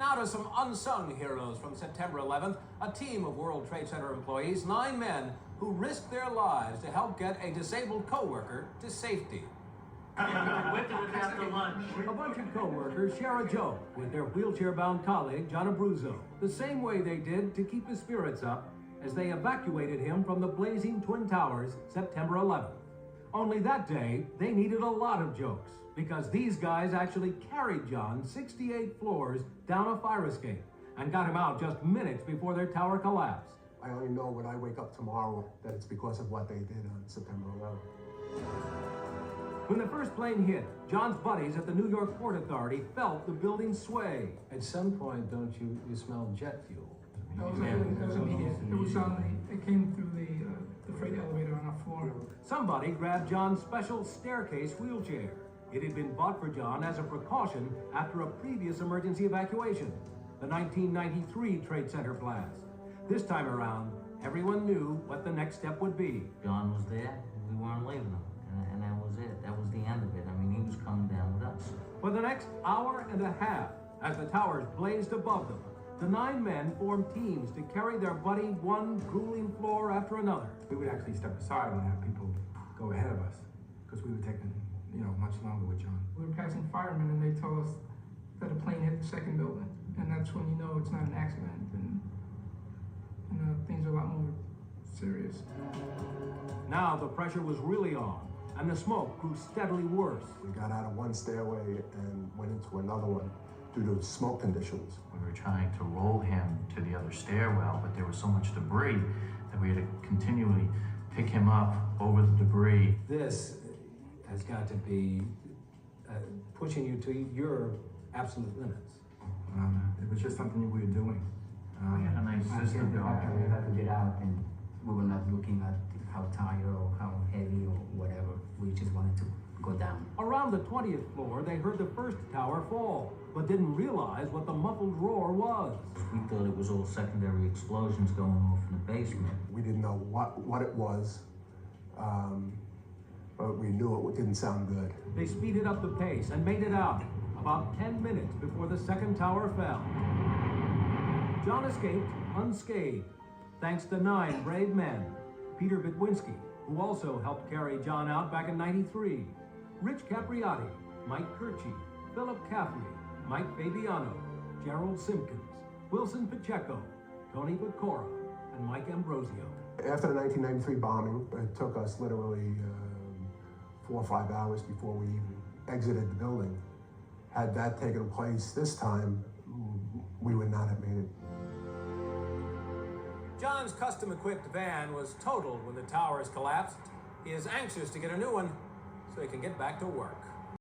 Now to some unsung heroes from September 11th, a team of World Trade Center employees, 9 men who risked their lives to help get a disabled coworker to safety. After lunch. A bunch of co-workers share a joke with their wheelchair-bound colleague, John Abruzzo, the same way they did to keep his spirits up as they evacuated him from the blazing Twin Towers September 11th. Only that day, they needed a lot of jokes, because these guys actually carried John 68 floors down a fire escape and got him out just minutes before their tower collapsed. I only know when I wake up tomorrow that it's because of what they did on September 11th. When the first plane hit, John's buddies at the New York Port Authority felt the building sway. At some point, don't you smell jet fuel? That was immediate. It came through the freight elevator on our floor. Somebody grabbed John's special staircase wheelchair. It had been bought for John as a precaution after a previous emergency evacuation, the 1993 Trade Center blast. This time around, everyone knew what the next step would be. John was there, we weren't leaving him, and that was it. That was the end of it. I mean, he was coming down with us. For the next hour and a half, as the towers blazed above them, the 9 men formed teams to carry their buddy one grueling floor after another. We would actually step aside and have people go ahead of us because we were taking, much longer with John. We were passing firemen and they told us that a plane hit the second building. And that's when you know it's not an accident and things are a lot more serious. Now the pressure was really on and the smoke grew steadily worse. We got out of one stairway and went into another one due to smoke conditions. We were trying to roll him to the other stairwell, but there was so much debris that we had to continually pick him up over the debris. This has got to be pushing you to your absolute limits. It was just something we were doing. We had a nice system going. We had to get out, and we were not looking at how tired or how heavy or whatever. We just wanted to go down. Around the 20th floor, they heard the first tower fall, but didn't realize what the muffled roar was. We thought it was all secondary explosions going off in the basement. We didn't know what it was, but we knew it didn't sound good. They speeded up the pace and made it out about 10 minutes before the second tower fell. John escaped unscathed, thanks to 9 brave men. Peter Bitwinski, who also helped carry John out back in '93. Rich Capriati, Mike Kirchie, Philip Caffrey, Mike Fabiano, Gerald Simpkins, Wilson Pacheco, Tony Pecora, and Mike Ambrosio. After the 1993 bombing, it took us literally 4 or 5 hours before we even exited the building. Had that taken place this time, we would not have made it. John's custom-equipped van was totaled when the towers collapsed. He is anxious to get a new one so he can get back to work.